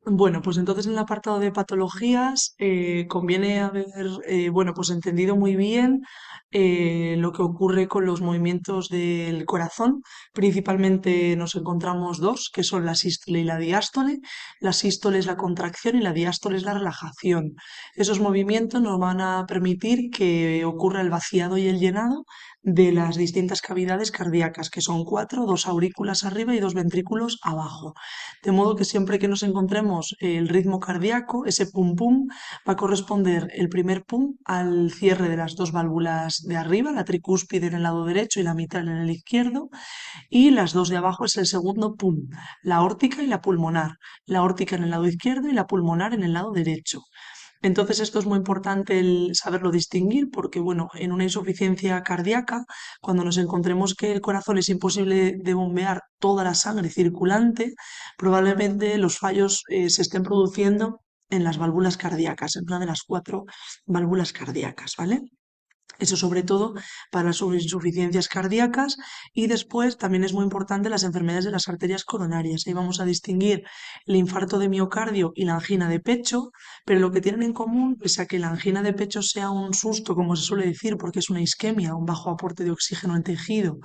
Bueno, pues entonces en el apartado de patologías conviene haber, bueno, pues entendido muy bien lo que ocurre con los movimientos del corazón. Principalmente nos encontramos dos, que son la sístole y la diástole. La sístole es la contracción y la diástole es la relajación. Esos movimientos nos van a permitir que ocurra el vaciado y el llenado de las distintas cavidades cardíacas, que son cuatro, dos aurículas arriba y dos ventrículos abajo. De modo que siempre que nos encontremos el ritmo cardíaco, ese pum pum, va a corresponder el primer pum al cierre de las dos válvulas de arriba, la tricúspide en el lado derecho y la mitral en el izquierdo, y las dos de abajo es el segundo pum, la aórtica y la pulmonar, la aórtica en el lado izquierdo y la pulmonar en el lado derecho. Entonces esto es muy importante el saberlo distinguir porque, bueno, en una insuficiencia cardíaca, cuando nos encontremos que el corazón es imposible de bombear toda la sangre circulante, probablemente los fallos se estén produciendo en las válvulas cardíacas, en una de las cuatro válvulas cardíacas, ¿vale? Eso sobre todo para las insuficiencias cardíacas y después también es muy importante las enfermedades de las arterias coronarias. Ahí vamos a distinguir el infarto de miocardio y la angina de pecho, pero lo que tienen en común, pese a que la angina de pecho sea un susto, como se suele decir, porque es una isquemia, un bajo aporte de oxígeno en tejido,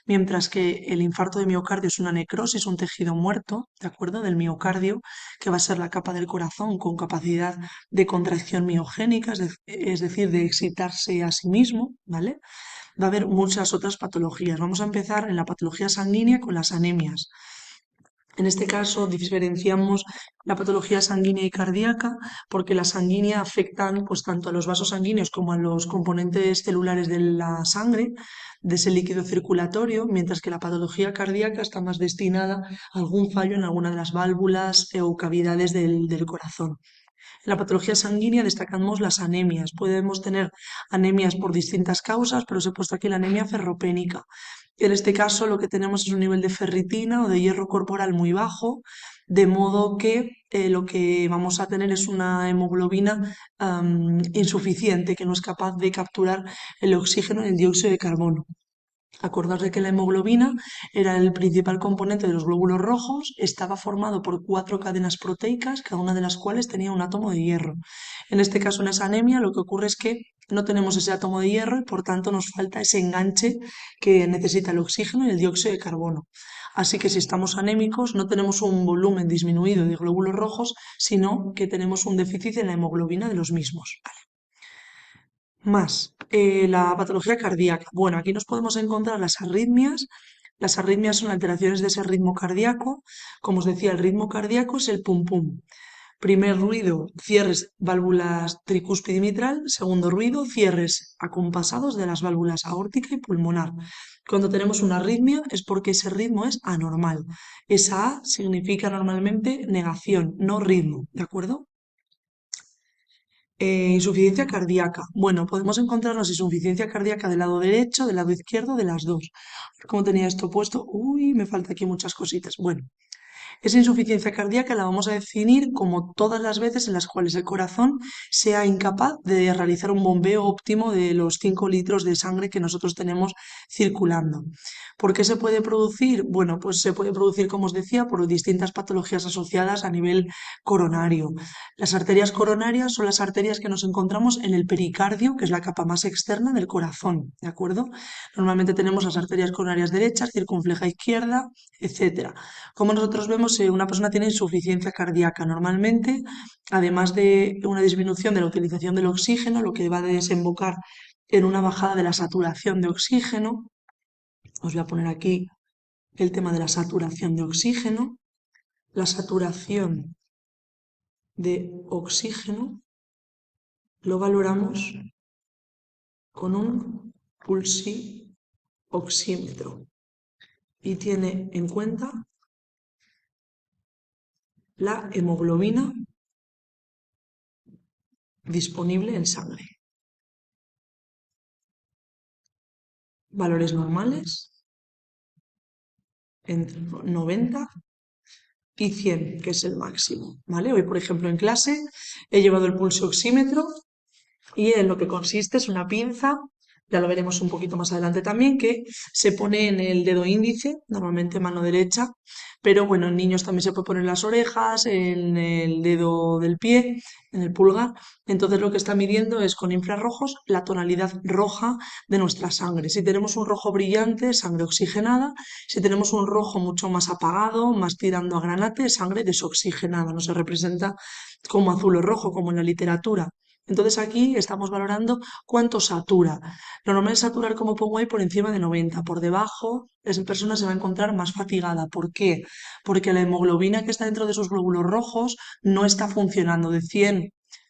mientras que el infarto de miocardio es una necrosis, un tejido muerto, ¿de acuerdo? Del miocardio, que va a ser la capa del corazón con capacidad de contracción miogénica, es decir, de excitarse a sí mismo, ¿vale? Va a haber muchas otras patologías. Vamos a empezar en la patología sanguínea con las anemias. En este caso diferenciamos la patología sanguínea y cardíaca porque la sanguínea afectan pues, tanto a los vasos sanguíneos como a los componentes celulares de la sangre, de ese líquido circulatorio, mientras que la patología cardíaca está más destinada a algún fallo en alguna de las válvulas o cavidades del corazón. En la patología sanguínea destacamos las anemias. Podemos tener anemias por distintas causas, pero os he puesto aquí la anemia ferropénica. En este caso lo que tenemos es un nivel de ferritina o de hierro corporal muy bajo, de modo que lo que vamos a tener es una hemoglobina insuficiente que no es capaz de capturar el oxígeno y el dióxido de carbono. Acordaos de que la hemoglobina era el principal componente de los glóbulos rojos, estaba formado por cuatro cadenas proteicas, cada una de las cuales tenía un átomo de hierro. En este caso, en esa anemia, lo que ocurre es que no tenemos ese átomo de hierro y por tanto nos falta ese enganche que necesita el oxígeno y el dióxido de carbono. Así que si estamos anémicos, no tenemos un volumen disminuido de glóbulos rojos, sino que tenemos un déficit en la hemoglobina de los mismos. Más, la patología cardíaca. Bueno, aquí nos podemos encontrar las arritmias. Las arritmias son alteraciones de ese ritmo cardíaco. Como os decía, el ritmo cardíaco es el pum pum. Primer ruido, cierres válvulas tricúspide y mitral. Segundo ruido, cierres acompasados de las válvulas aórtica y pulmonar. Cuando tenemos una arritmia es porque ese ritmo es anormal. Esa A significa normalmente negación, no ritmo, ¿de acuerdo? Insuficiencia cardíaca. Bueno, podemos encontrarnos insuficiencia cardíaca del lado derecho, del lado izquierdo, de las dos. ¿Cómo tenía esto puesto? Uy, me falta aquí muchas cositas. Bueno, esa insuficiencia cardíaca la vamos a definir como todas las veces en las cuales el corazón sea incapaz de realizar un bombeo óptimo de los 5 litros de sangre que nosotros tenemos circulando. ¿Por qué se puede producir? Bueno, pues se puede producir, como os decía, por distintas patologías asociadas a nivel coronario. Las arterias coronarias son las arterias que nos encontramos en el pericardio, que es la capa más externa del corazón, ¿de acuerdo? Normalmente tenemos las arterias coronarias derechas, circunfleja izquierda, etcétera. Como nosotros vemos, una persona tiene insuficiencia cardíaca normalmente, además de una disminución de la utilización del oxígeno, lo que va a desembocar en una bajada de la saturación de oxígeno. Os voy a poner aquí el tema de la saturación de oxígeno. La saturación de oxígeno lo valoramos con un pulsioxímetro y tiene en cuenta la hemoglobina disponible en sangre. Valores normales entre 90 y 100, que es el máximo, ¿vale? Hoy, por ejemplo, en clase he llevado el pulso oxímetro y en lo que consiste es una pinza ya lo veremos un poquito más adelante también, que se pone en el dedo índice, normalmente mano derecha, pero bueno, en niños también se puede poner en las orejas, en el dedo del pie, en el pulgar. Entonces lo que está midiendo es con infrarrojos la tonalidad roja de nuestra sangre. Si tenemos un rojo brillante, sangre oxigenada. Si tenemos un rojo mucho más apagado, más tirando a granate, sangre desoxigenada. No se representa como azul o rojo, como en la literatura. Entonces aquí estamos valorando cuánto satura. Lo normal es saturar, como pongo ahí, por encima de 90. Por debajo, esa persona se va a encontrar más fatigada. ¿Por qué? Porque la hemoglobina que está dentro de esos glóbulos rojos no está funcionando. De 100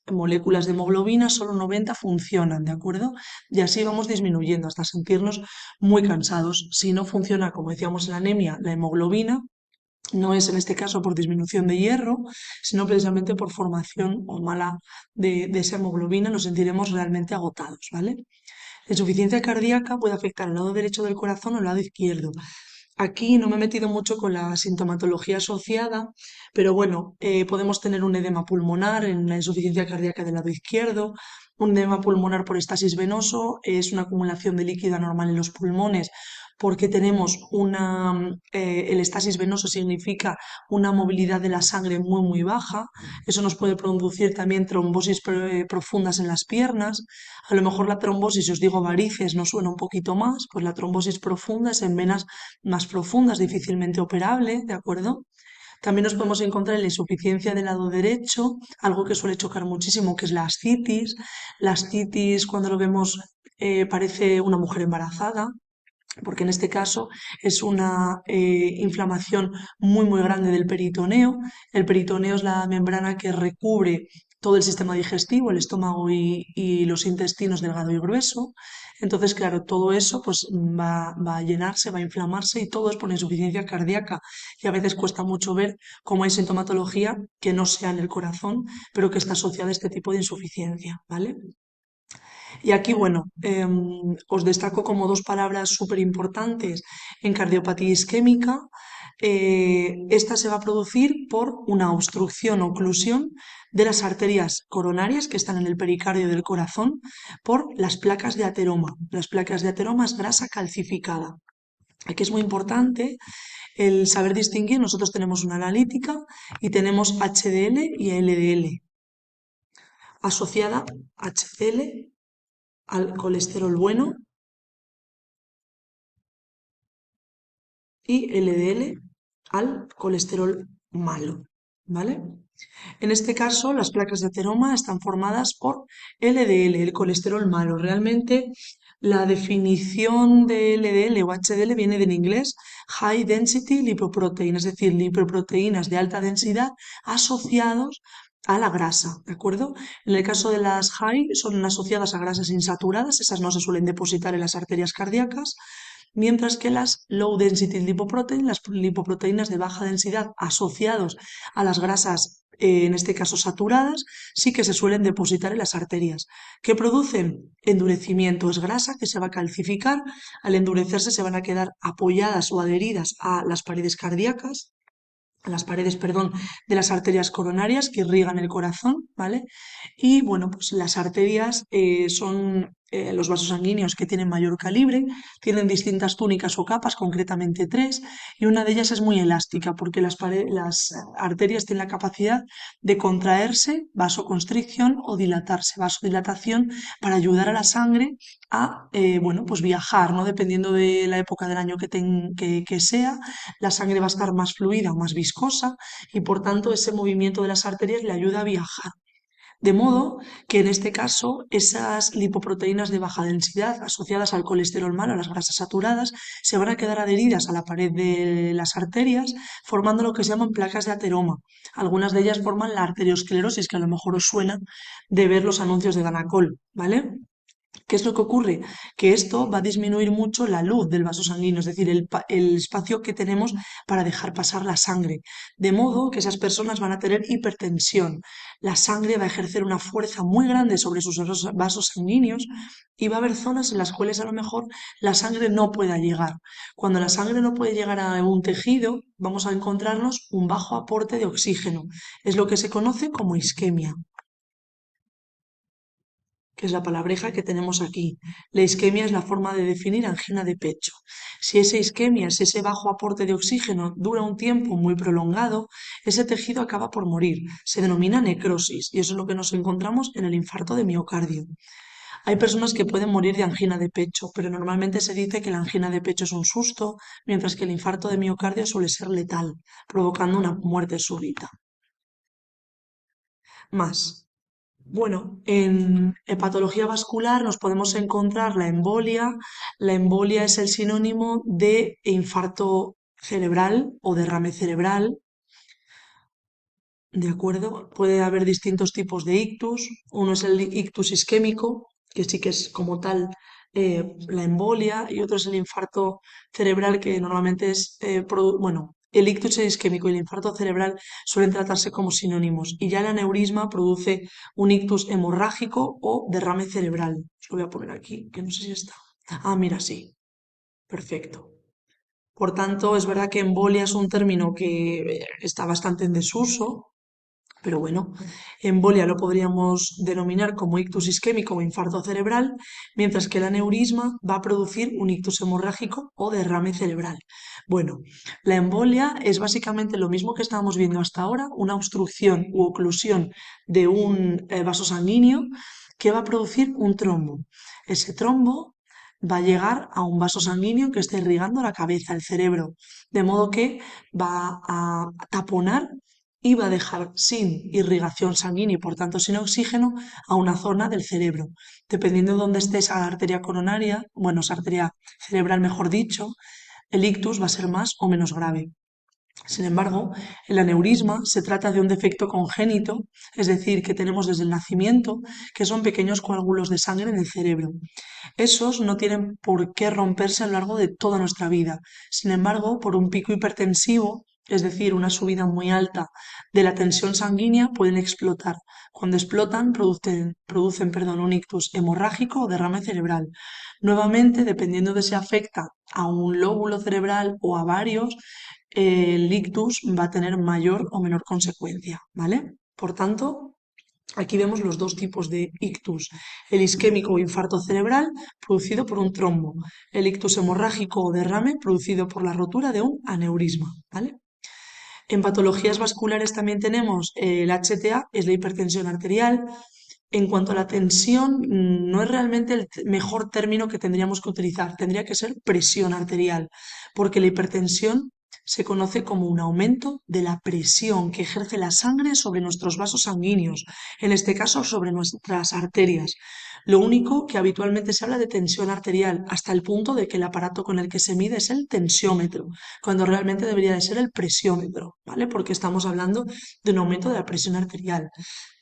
moléculas de hemoglobina, solo 90 funcionan, ¿de acuerdo? Y así vamos disminuyendo hasta sentirnos muy cansados. Si no funciona, como decíamos en la anemia, la hemoglobina, no es en este caso por disminución de hierro, sino precisamente por formación o mala de esa hemoglobina, nos sentiremos realmente agotados, ¿vale? La insuficiencia cardíaca puede afectar al lado derecho del corazón o al lado izquierdo. Aquí no me he metido mucho con la sintomatología asociada, pero bueno, podemos tener un edema pulmonar en la insuficiencia cardíaca del lado izquierdo. Un edema pulmonar por estasis venoso es una acumulación de líquido anormal en los pulmones porque tenemos el estasis venoso significa una movilidad de la sangre muy muy baja. Eso nos puede producir también trombosis profundas en las piernas. A lo mejor la trombosis, si os digo varices, nos suena un poquito más, pues la trombosis profunda es en venas más profundas, difícilmente operable, ¿de acuerdo? También nos podemos encontrar en la insuficiencia del lado derecho, algo que suele chocar muchísimo, que es la ascitis. La ascitis, cuando lo vemos, parece una mujer embarazada, porque en este caso es una inflamación muy muy grande del peritoneo. El peritoneo es la membrana que recubre todo el sistema digestivo, el estómago y los intestinos delgado y grueso. Entonces, claro, todo eso pues va a llenarse, va a inflamarse y todo es por insuficiencia cardíaca. Y a veces cuesta mucho ver cómo hay sintomatología que no sea en el corazón, pero que está asociada a este tipo de insuficiencia, ¿vale? Y aquí, bueno, os destaco como dos palabras súper importantes en cardiopatía isquémica. Esta se va a producir por una obstrucción o oclusión de las arterias coronarias que están en el pericardio del corazón por las placas de ateroma. Las placas de ateroma es grasa calcificada. Aquí es muy importante el saber distinguir. Nosotros tenemos una analítica y tenemos HDL y LDL. Asociada HDL al colesterol bueno y LDL al colesterol malo, ¿vale? En este caso, las placas de ateroma están formadas por LDL, el colesterol malo. Realmente, la definición de LDL o HDL viene del inglés High Density Lipoprotein, es decir, lipoproteínas de alta densidad asociados a la grasa, ¿de acuerdo? En el caso de las high son asociadas a grasas insaturadas, esas no se suelen depositar en las arterias cardíacas, mientras que las low density lipoprotein, las lipoproteínas de baja densidad asociados a las grasas, en este caso saturadas, sí que se suelen depositar en las arterias. ¿Qué producen? Endurecimiento. Es grasa que se va a calcificar. Al endurecerse se van a quedar apoyadas o adheridas a las paredes cardíacas, a las paredes, perdón, de las arterias coronarias que irrigan el corazón, ¿vale? Y bueno, pues las arterias son los vasos sanguíneos que tienen mayor calibre, tienen distintas túnicas o capas, concretamente tres, y una de ellas es muy elástica porque las arterias tienen la capacidad de contraerse, vasoconstricción o dilatarse, vasodilatación, para ayudar a la sangre a, bueno, pues viajar, ¿no? Dependiendo de la época del año que sea, la sangre va a estar más fluida o más viscosa y por tanto ese movimiento de las arterias le ayuda a viajar. De modo que en este caso esas lipoproteínas de baja densidad asociadas al colesterol malo, a las grasas saturadas, se van a quedar adheridas a la pared de las arterias formando lo que se llaman placas de ateroma. Algunas de ellas forman la arteriosclerosis, que a lo mejor os suena de ver los anuncios de Danacol, ¿vale? ¿Qué es lo que ocurre? Que esto va a disminuir mucho la luz del vaso sanguíneo, es decir, el espacio que tenemos para dejar pasar la sangre. De modo que esas personas van a tener hipertensión. La sangre va a ejercer una fuerza muy grande sobre sus vasos sanguíneos y va a haber zonas en las cuales a lo mejor la sangre no pueda llegar. Cuando la sangre no puede llegar a un tejido, vamos a encontrarnos un bajo aporte de oxígeno. Es lo que se conoce como isquemia. que es la palabreja que tenemos aquí. La isquemia es la forma de definir angina de pecho. Si esa isquemia, si ese bajo aporte de oxígeno dura un tiempo muy prolongado, ese tejido acaba por morir. Se denomina necrosis y eso es lo que nos encontramos en el infarto de miocardio. Hay personas que pueden morir de angina de pecho, pero normalmente se dice que la angina de pecho es un susto, mientras que el infarto de miocardio suele ser letal, provocando una muerte súbita. Más. Bueno, en hepatología vascular nos podemos encontrar la embolia. La embolia es el sinónimo de infarto cerebral o derrame cerebral. ¿De acuerdo? Puede haber distintos tipos de ictus. Uno es el ictus isquémico, que sí que es como tal la embolia, y otro es el infarto cerebral, que normalmente es, bueno, el ictus isquémico y el infarto cerebral suelen tratarse como sinónimos. Y ya el aneurisma produce un ictus hemorrágico o derrame cerebral. Os lo voy a poner aquí, que no sé si está. Ah, mira, sí. Perfecto. Por tanto, es verdad que embolia es un término que está bastante en desuso, pero bueno, embolia lo podríamos denominar como ictus isquémico o infarto cerebral, mientras que el aneurisma va a producir un ictus hemorrágico o derrame cerebral. Bueno, la embolia es básicamente lo mismo que estábamos viendo hasta ahora, una obstrucción u oclusión de un vaso sanguíneo que va a producir un trombo. Ese trombo va a llegar a un vaso sanguíneo que está irrigando la cabeza, el cerebro, de modo que va a taponar y va a dejar sin irrigación sanguínea y por tanto sin oxígeno a una zona del cerebro. Dependiendo de dónde esté esa arteria coronaria, bueno, esa arteria cerebral mejor dicho, el ictus va a ser más o menos grave. Sin embargo, el aneurisma se trata de un defecto congénito, es decir, que tenemos desde el nacimiento, que son pequeños coágulos de sangre en el cerebro. Esos no tienen por qué romperse a lo largo de toda nuestra vida. Sin embargo, por un pico hipertensivo, es decir, una subida muy alta de la tensión sanguínea, pueden explotar. Cuando explotan, producen un ictus hemorrágico o derrame cerebral. Nuevamente, dependiendo de si afecta a un lóbulo cerebral o a varios, el ictus va a tener mayor o menor consecuencia, ¿vale? Por tanto, aquí vemos los dos tipos de ictus, el isquémico o infarto cerebral producido por un trombo, el ictus hemorrágico o derrame producido por la rotura de un aneurisma, ¿vale? En patologías vasculares también tenemos el HTA, es la hipertensión arterial. En cuanto a la tensión, no es realmente el mejor término que tendríamos que utilizar, tendría que ser presión arterial, porque la hipertensión se conoce como un aumento de la presión que ejerce la sangre sobre nuestros vasos sanguíneos, en este caso sobre nuestras arterias. Lo único que habitualmente se habla de tensión arterial, hasta el punto de que el aparato con el que se mide es el tensiómetro, cuando realmente debería de ser el presiómetro, ¿vale? Porque estamos hablando de un aumento de la presión arterial.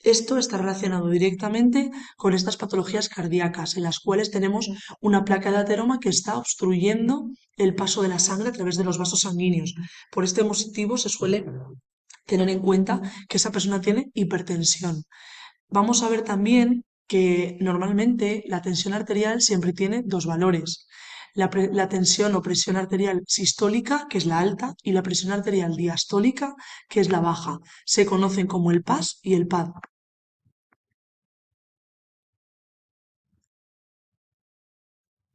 Esto está relacionado directamente con estas patologías cardíacas, en las cuales tenemos una placa de ateroma que está obstruyendo el paso de la sangre a través de los vasos sanguíneos. Por este motivo se suele tener en cuenta que esa persona tiene hipertensión. Vamos a ver también que normalmente la tensión arterial siempre tiene dos valores. La tensión o presión arterial sistólica, que es la alta, y la presión arterial diastólica, que es la baja. Se conocen como el PAS y el PAD.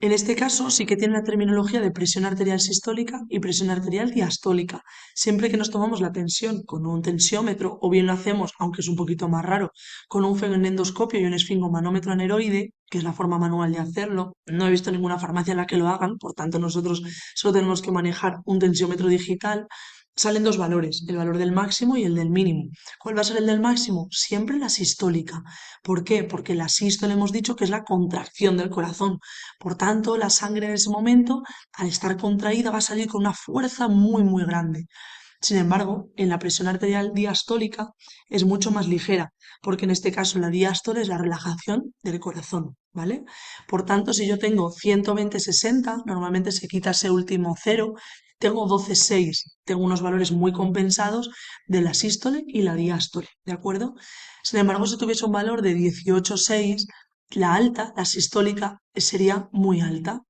En este caso sí que tiene la terminología de presión arterial sistólica y presión arterial diastólica. Siempre que nos tomamos la tensión con un tensiómetro, o bien lo hacemos, aunque es un poquito más raro, con un fenendoscopio y un esfingomanómetro aneroide, que es la forma manual de hacerlo, no he visto ninguna farmacia en la que lo hagan, por tanto nosotros solo tenemos que manejar un tensiómetro digital. Salen dos valores, el valor del máximo y el del mínimo. ¿Cuál va a ser el del máximo? Siempre la sistólica. ¿Por qué? Porque la sístole hemos dicho que es la contracción del corazón. Por tanto, la sangre en ese momento, al estar contraída, va a salir con una fuerza muy, muy grande. Sin embargo, en la presión arterial diastólica es mucho más ligera, porque en este caso la diástole es la relajación del corazón, ¿vale? Por tanto, si yo tengo 120/60, normalmente se quita ese último cero, tengo 12/6, tengo unos valores muy compensados de la sístole y la diástole, ¿de acuerdo? Sin embargo, si tuviese un valor de 18/6, la alta, la sistólica, sería muy alta.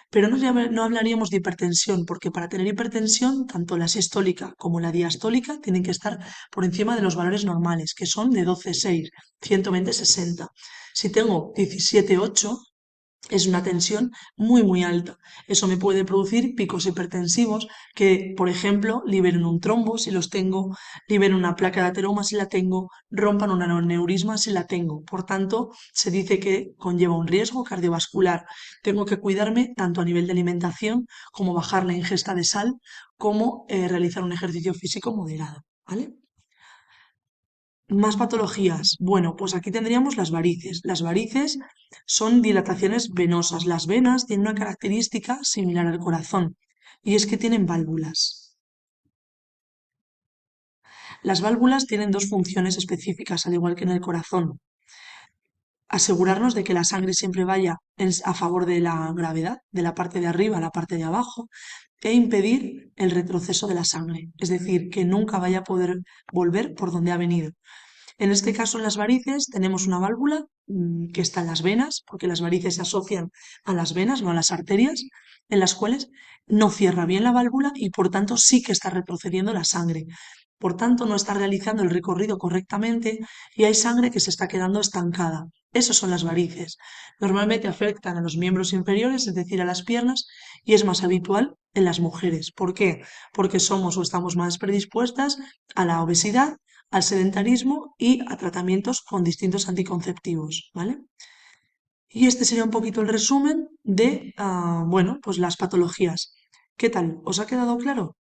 Pero no hablaríamos de hipertensión, porque para tener hipertensión, tanto la sistólica como la diastólica tienen que estar por encima de los valores normales, que son de 12,6, 120/60. Si tengo 17,8, es una tensión muy, muy alta. Eso me puede producir picos hipertensivos que, por ejemplo, liberen un trombo si los tengo, liberen una placa de ateroma si la tengo, rompan un aneurisma si la tengo. Por tanto, se dice que conlleva un riesgo cardiovascular. Tengo que cuidarme tanto a nivel de alimentación como bajar la ingesta de sal, como realizar un ejercicio físico moderado. ¿Vale? Más patologías. Bueno, pues aquí tendríamos las varices. Las varices son dilataciones venosas. Las venas tienen una característica similar al corazón y es que tienen válvulas. Las válvulas tienen dos funciones específicas, al igual que en el corazón. Asegurarnos de que la sangre siempre vaya a favor de la gravedad, de la parte de arriba a la parte de abajo, e impedir el retroceso de la sangre, es decir, que nunca vaya a poder volver por donde ha venido. En este caso, en las varices, tenemos una válvula que está en las venas, porque las varices se asocian a las venas, no a las arterias, en las cuales no cierra bien la válvula y por tanto sí que está retrocediendo la sangre. Por tanto, no está realizando el recorrido correctamente y hay sangre que se está quedando estancada. Esas son las varices. Normalmente afectan a los miembros inferiores, es decir, a las piernas, y es más habitual en las mujeres. ¿Por qué? Porque somos o estamos más predispuestas a la obesidad, al sedentarismo y a tratamientos con distintos anticonceptivos, ¿vale? Y este sería un poquito el resumen de, bueno, pues las patologías. ¿Qué tal? ¿Os ha quedado claro?